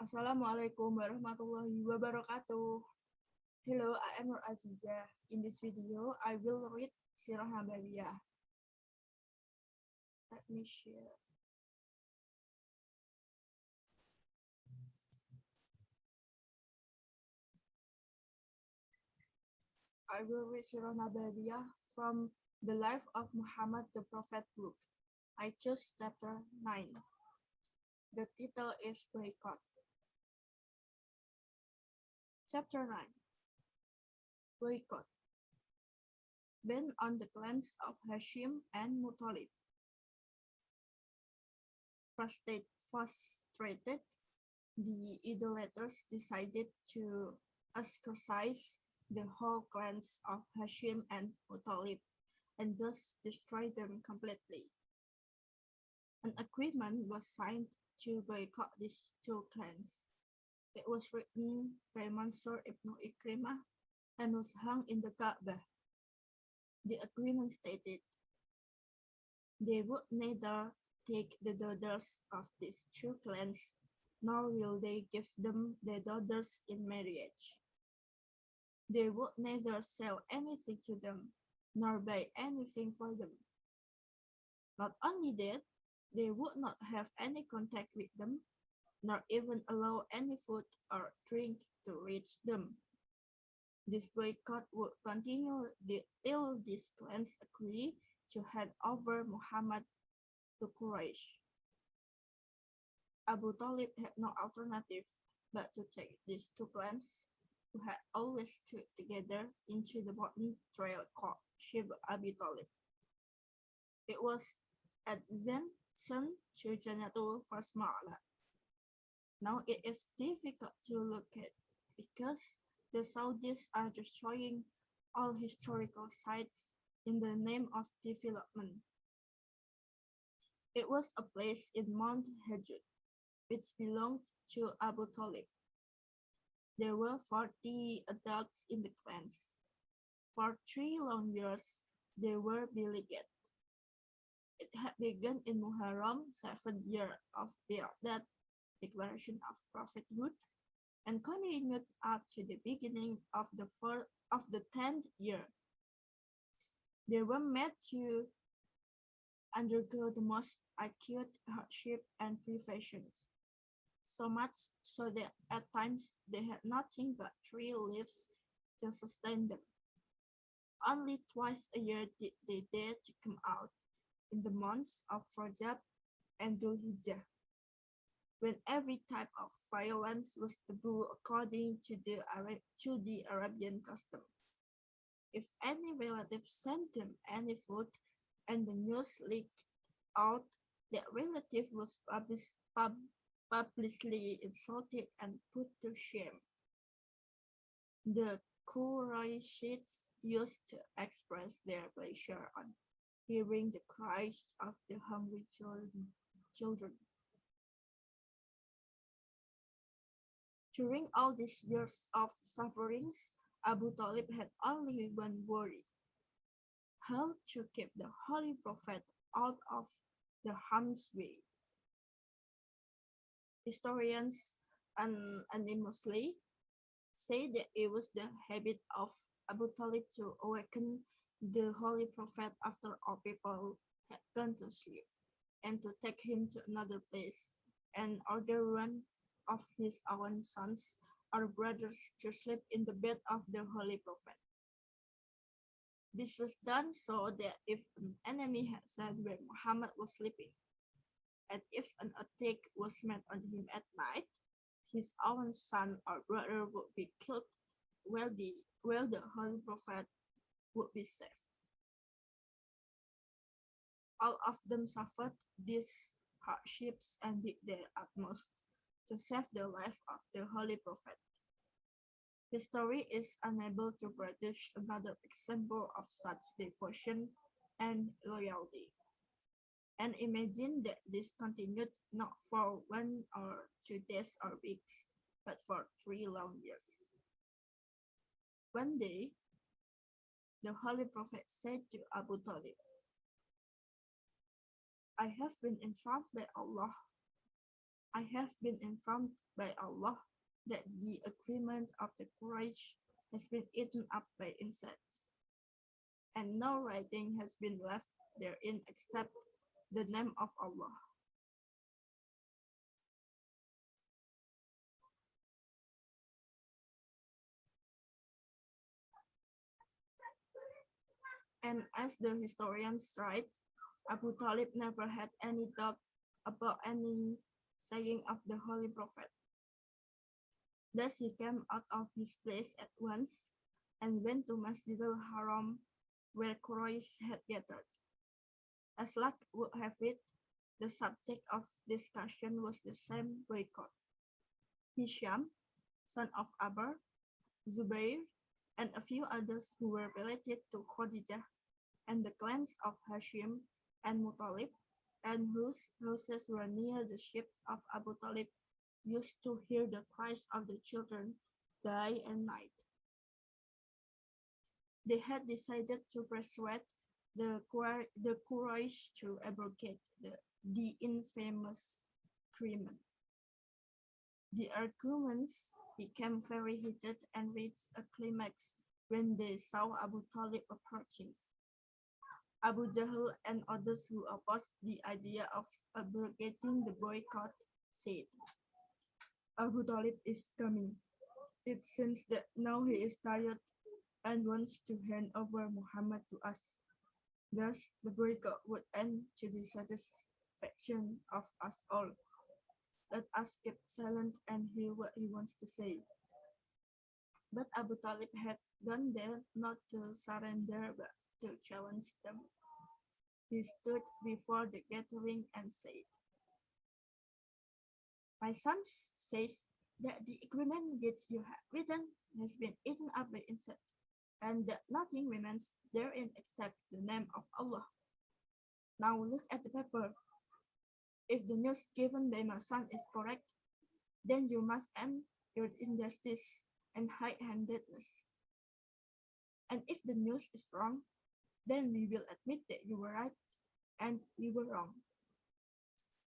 Assalamualaikum warahmatullahi wabarakatuh. Hello, I am Nur Azizah. In this video, I will read Siroh Nabawiyah. Let me share. I will read Siroh Nabawiyah from the Life of Muhammad the Prophet book. I chose chapter 9. The title is Boycott. Chapter 9. Boycott. Ban on the clans of Hashim and Muttalib. Frustrated, the idolaters decided to ostracize the whole clans of Hashim and Muttalib and thus destroy them completely. An agreement was signed to boycott these two clans. It was written by Mansur ibn Ikrimah and was hung in the Kaaba. The agreement stated they would neither take the daughters of these two clans, nor will they give them their daughters in marriage. They would neither sell anything to them, nor buy anything for them. Not only that, they would not have any contact with them, nor even allow any food or drink to reach them. This boycott would continue till these clans agree to hand over Muhammad to Quraysh. Abu Talib had no alternative but to take these two clans, who had always stood together, into the mountain trail called Shib Abi Talib. It was at Zen to Janatul First Ma'ala. Now it is difficult to look at because the Saudis are destroying all historical sites in the name of development. It was a place in Mount Hajjud, which belonged to Abu Talib. There were 40 adults in the clans. For 3 long years, they were beleaguered. It had begun in Muharram, 7th year of Baghdad declaration of prophethood, and continued up to the beginning of the 10th year. They were made to undergo the most acute hardship and privations, so much so that at times they had nothing but 3 leaves to sustain them. Only twice a year did they dare to come out, in the months of Rajab and Dhul Hijjah, when every type of violence was taboo according to the Arabian custom. If any relative sent them any food and the news leaked out, that relative was publicly insulted and put to shame. The Qurayshites used to express their pleasure on hearing the cries of the hungry children. During all these years of sufferings, Abu Talib had only one worry: how to keep the Holy Prophet out of the harm's way. Historians unanimously say that it was the habit of Abu Talib to awaken the Holy Prophet after all people had gone to sleep, and to take him to another place and order one of his own sons or brothers to sleep in the bed of the Holy Prophet. This was done so that if an enemy had seen where Muhammad was sleeping, and if an attack was made on him at night, his own son or brother would be killed while the Holy Prophet would be saved. All of them suffered these hardships and did their utmost to save the life of the Holy Prophet. History is unable to produce another example of such devotion and loyalty. And imagine that this continued not for 1 or 2 days or weeks, but for 3 long years. One day, the Holy Prophet said to Abu Talib, "I have been informed by Allah I have been informed by Allah that the agreement of the Quraysh has been eaten up by insects, and no writing has been left therein except the name of Allah. And as the historians write, Abu Talib never had any doubt about any saying of the Holy Prophet. Thus he came out of his place at once and went to Masjid al-Haram where Quraysh had gathered. As luck would have it, the subject of discussion was the same boycott. Hisham, son of Abar, Zubair, and a few others who were related to Khadijah and the clans of Hashim and Muttalib, and whose houses were near the ship of Abu Talib, used to hear the cries of the children day and night. They had decided to persuade the Quraysh to abrogate the infamous agreement. The arguments became very heated and reached a climax when they saw Abu Talib approaching. Abu Jahl and others who opposed the idea of abrogating the boycott said, Abu Talib is coming. It seems that now he is tired and wants to hand over Muhammad to us. Thus, the boycott would end to the satisfaction of us all. Let us keep silent and hear what he wants to say. But Abu Talib had gone there not to surrender but to challenge them. He stood before the gathering and said, My sons says that the agreement which you have written has been eaten up by insects, and that nothing remains therein except the name of Allah. Now look at the paper. If the news given by my son is correct, then you must end your injustice and high-handedness. And if the news is wrong, then we will admit that you were right and we were wrong.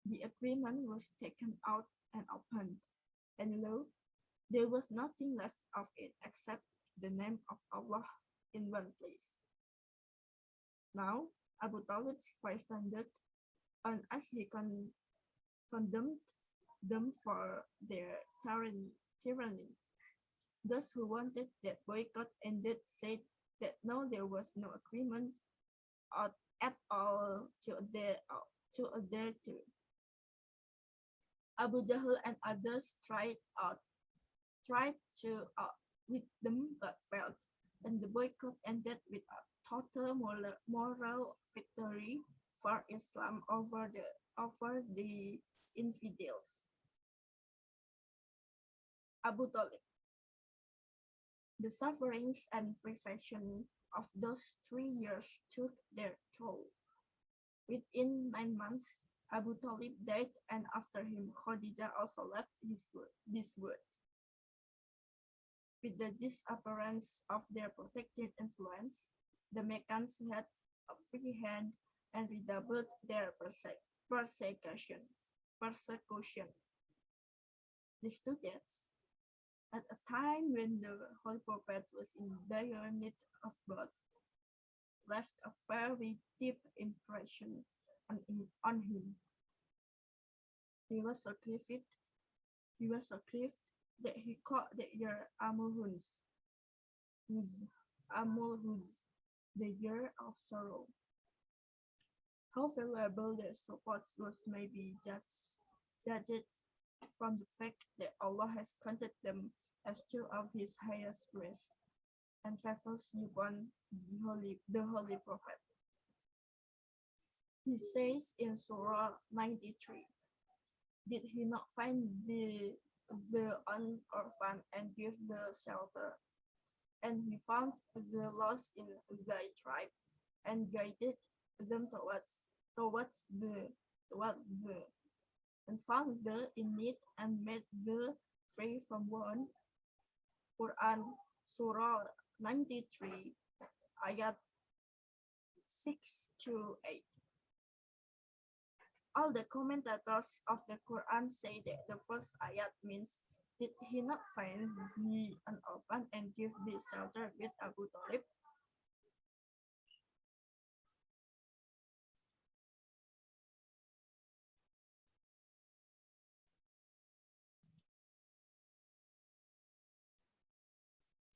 The agreement was taken out and opened, and lo, there was nothing left of it except the name of Allah in one place. Now, Abu Talib's voice thundered, and as he condemned them for their tyranny. Those who wanted that boycott ended said that now there was no agreement at all to adhere to. Abu Jahl and others tried to with them but failed, and the boycott ended with a total moral victory for Islam over the infidels. Abu Talib. The sufferings and privation of those 3 years took their toll. Within 9 months, Abu Talib died, and after him, Khadijah also left this world. With the disappearance of their protective influence, the Meccans had a free hand and redoubled their persecution. These two deaths, at a time when the Holy Prophet was in dire need of both, left a very deep impression on him. He was so grieved that he called the year Amul-Huz, the year of sorrow. How valuable their support was may be judged from the fact that Allah has counted them as two of His highest grace and favors upon the Holy Prophet. He says in Surah 93, Did he not find the orphan and give the shelter? And he found the lost in thy tribe and guided them towards the and found the in need and made the free from want. Quran Surah 93 ayat 6 to 8. All the commentators of the Quran say that the first ayat means, did he not find thee an orphan and give thee shelter with Abu Talib?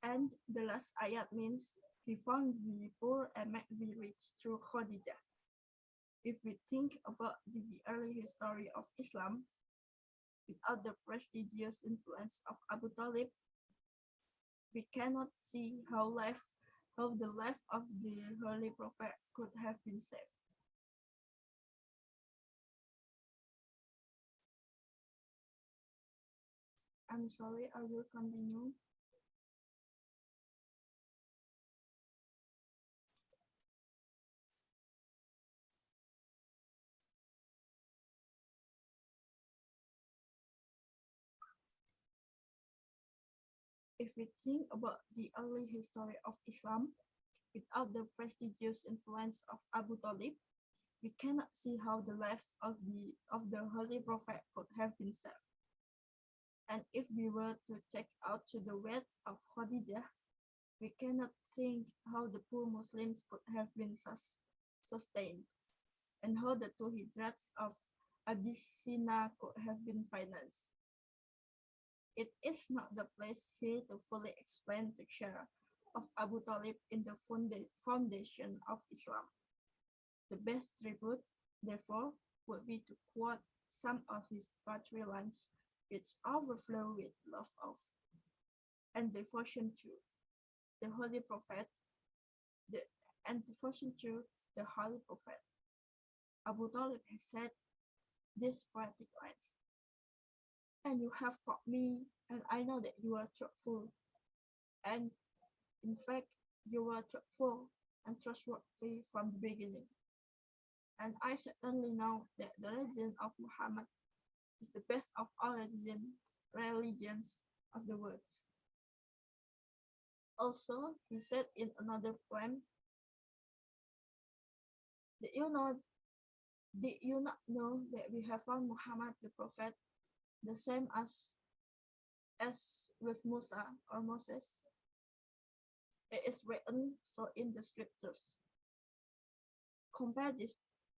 And the last ayat means, he found thee poor and made thee rich through Khadijah. If we think about the early history of Islam, without the prestigious influence of Abu Talib, we cannot see how the life of the Holy Prophet could have been saved. I'm sorry, I will continue. If we think about the early history of Islam, without the prestigious influence of Abu Talib, we cannot see how the life of the Holy Prophet could have been saved. And if we were to check out to the wealth of Khadijah, we cannot think how the poor Muslims could have been sustained, and how the two hijrats of Abyssinia could have been financed. It is not the place here to fully explain the share of Abu Talib in the foundation of Islam. The best tribute, therefore, would be to quote some of his poetry lines which overflow with love of and devotion to the Holy Prophet, and devotion to the Holy Prophet. Abu Talib has said these poetic lines, and you have taught me, and I know that you are truthful, and in fact, you were truthful and trustworthy from the beginning. And I certainly know that the religion of Muhammad is the best of all religions of the world. Also, he said in another poem, did you not know that we have found Muhammad the Prophet the same as with Musa or Moses? It is written so in the scriptures. Compare this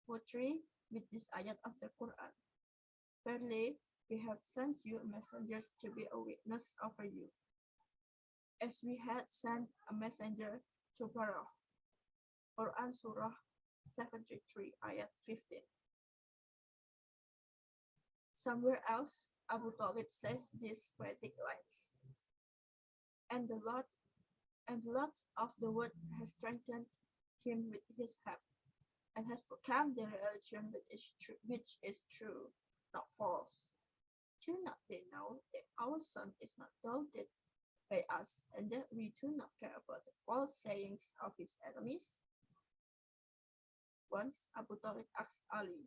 poetry with this ayat of the Quran. Verily, we have sent you messengers to be a witness over you, as we had sent a messenger to Pharaoh. Quran Surah 73, ayat 15. Somewhere else, Abu Talib says these poetic lines. And the Lord of the world has strengthened him with his help, and has proclaimed the religion which is true, not false. Do not they know that our son is not doubted by us, and that we do not care about the false sayings of his enemies? Once Abu Talib asked Ali,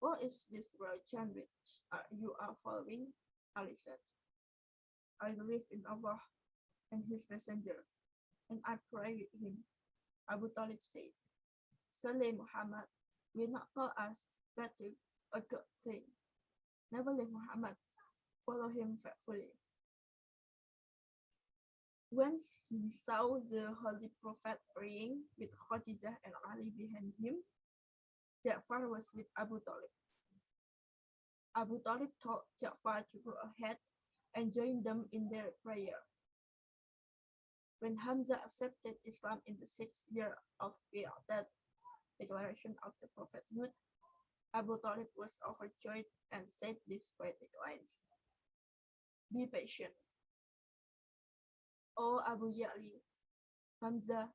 what is this religion which you are following? Ali said, I believe in Allah and his messenger, and I pray with him. Abu Talib said, surely Muhammad will not call us back to a good thing. Never leave Muhammad, follow him faithfully. Once he saw the Holy Prophet praying with Khadijah and Ali behind him, Ja'far was with Abu Talib. Abu Talib told Ja'far to go ahead and join them in their prayer. When Hamza accepted Islam in the 6th year of that declaration of the prophethood, Abu Talib was overjoyed and said these poetic lines. Be patient, O Abu Ya'li, Hamza,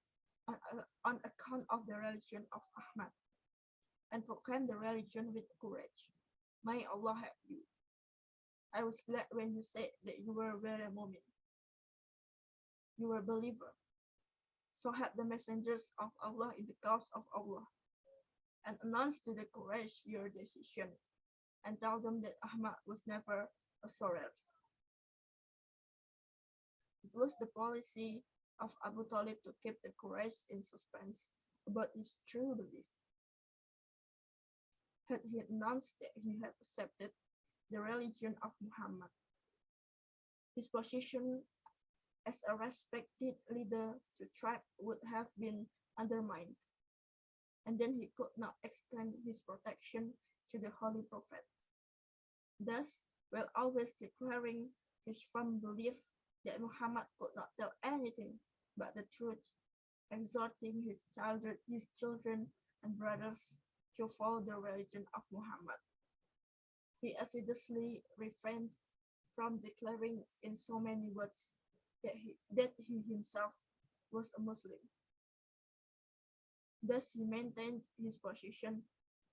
on account of the religion of Ahmad, and proclaim the religion with courage. May Allah help you. I was glad when you said that you were very mu'min. You were a believer. So help the messengers of Allah in the cause of Allah, and announce to the Quraysh your decision, and tell them that Ahmad was never a sorcerer. It was the policy of Abu Talib to keep the Quraysh in suspense about his true belief. had he announced that he had accepted the religion of Muhammad. His position as a respected leader to the tribe would have been undermined, and then he could not extend his protection to the Holy Prophet. Thus, while always declaring his firm belief that Muhammad could not tell anything but the truth, exhorting his children and brothers to follow the religion of Muhammad, he assiduously refrained from declaring in so many words that he himself was a Muslim. Thus, he maintained his position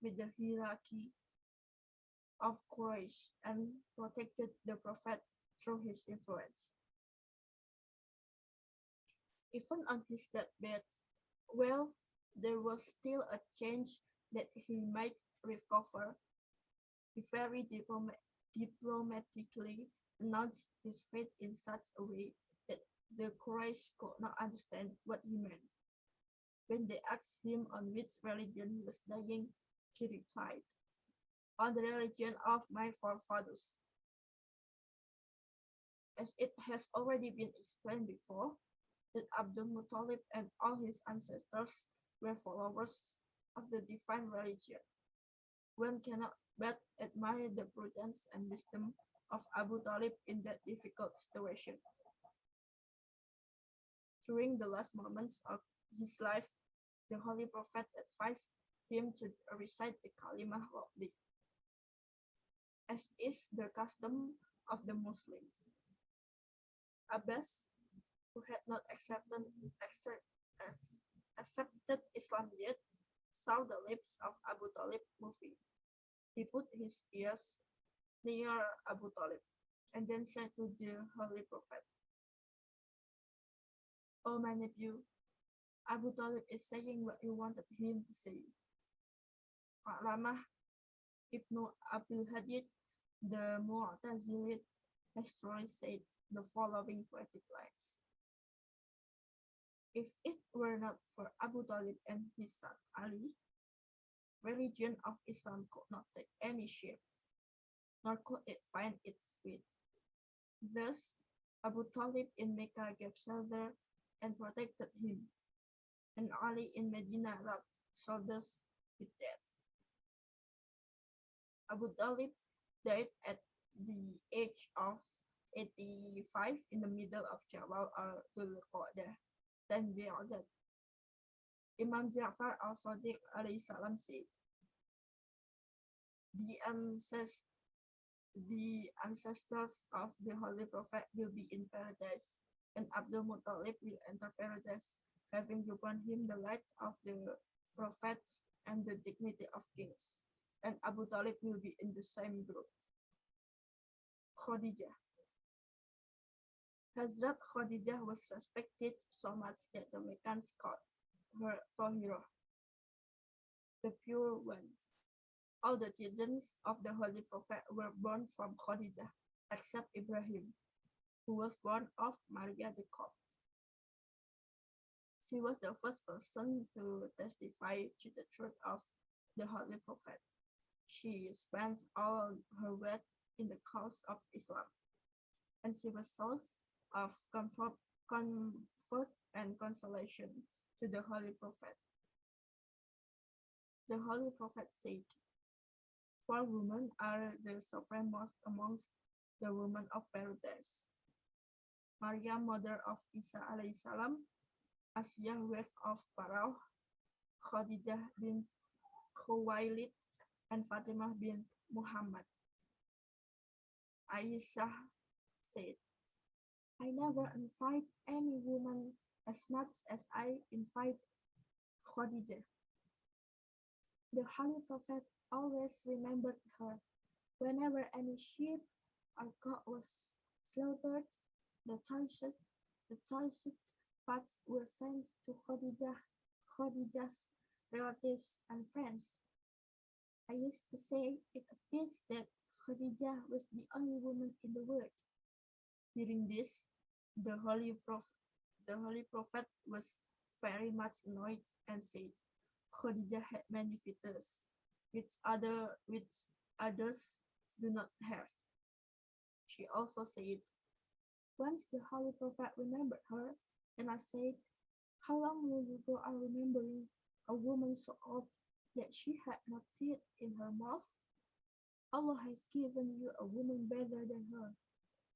with the hierarchy of Quraysh and protected the Prophet through his influence. Even on his deathbed, well, there was still a chance that he might recover. He very diplomatically announced his fate in such a way that the Quraysh could not understand what he meant. When they asked him on which religion he was dying, he replied, "On the religion of my forefathers." As it has already been explained before, that Abdul Muttalib and all his ancestors were followers of the divine religion. One cannot but admire the prudence and wisdom of Abu Talib in that difficult situation. During the last moments of his life, the Holy Prophet advised him to recite the Kalimah loudly, as is the custom of the Muslims. Abbas, who had not accepted Islam yet, saw the lips of Abu Talib moving. He put his ears near Abu Talib and then said to the Holy Prophet, "O my nephew, Abu Talib is saying what you wanted him to say." Alamah Ibn Abil Hadid, the Mu'tazilid, has truly said the following poetic lines. If it were not for Abu Talib and his son Ali, religion of Islam could not take any shape, nor could it find its feet. Thus, Abu Talib in Mecca gave shelter and protected him, and Ali in Medina rubbed shoulders with death. Abu Talib died at the age of 85 in the middle of Shawwal or Dhul Qa'dah. Then beyond that, Imam Ja'far al-Sadiq alayhi salam said, the ancestors of the Holy Prophet will be in paradise, and Abdul Muttalib will enter paradise, having given him the light of the prophets and the dignity of kings, and Abu Talib will be in the same group. Khadijah. Hazrat Khadijah was respected so much that the Meccans called her Tahiroh, the pure one. All the children of the Holy Prophet were born from Khadijah, except Ibrahim, who was born of Maria the Copt. She was the first person to testify to the truth of the Holy Prophet. She spent all her wealth in the cause of Islam, and she was source of comfort and consolation to the Holy Prophet. The Holy Prophet said, 4 women are the supremest amongst the women of paradise: Maria, mother of Isa alayhi salam, Asiyah, wife of Pharaoh, Khadijah bint Khuwailid, and Fatimah bint Muhammad. Aisha said, I never invite any woman as much as I invite Khadijah. The Holy Prophet always remembered her. Whenever any sheep or goat was slaughtered, the choicest parts were sent to Khadijah's relatives and friends. I used to say it appears that Khadijah was the only woman in the world. Hearing this, the Holy Prophet was very much annoyed and said, Khadijah had many visitors, which others do not have. She also said, once the Holy Prophet remembered her, and I said, how long will you go on remembering a woman so old that she had no teeth in her mouth? Allah has given you a woman better than her,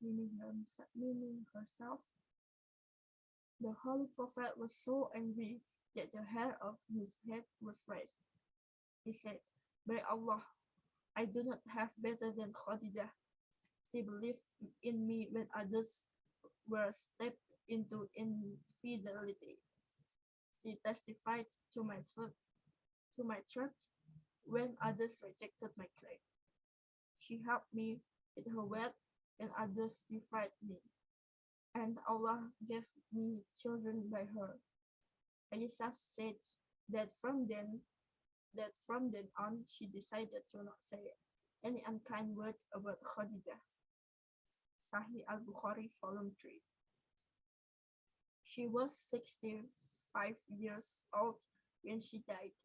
meaning herself. The Holy Prophet was so angry that the hair of his head was raised. He said, by Allah, I do not have better than Khadijah. She believed in me when others were stepped into infidelity. She testified to my church when others rejected my claim. She helped me with her wealth when others defied me. And Allah gave me children by her. Aisha said that from then on she decided to not say any unkind word about Khadijah. Sahih al-Bukhari, volume 3. She was 65 years old when she died,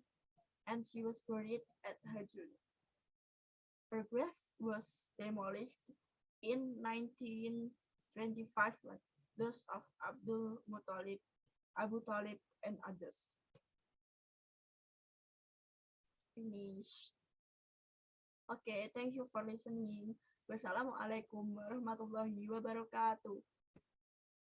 and she was buried at Hajjun. Her grave was demolished in 1925 like those of Abu Talib, and others. Finish. Okay, thank you for listening. Wassalamualaikum warahmatullahi wabarakatuh.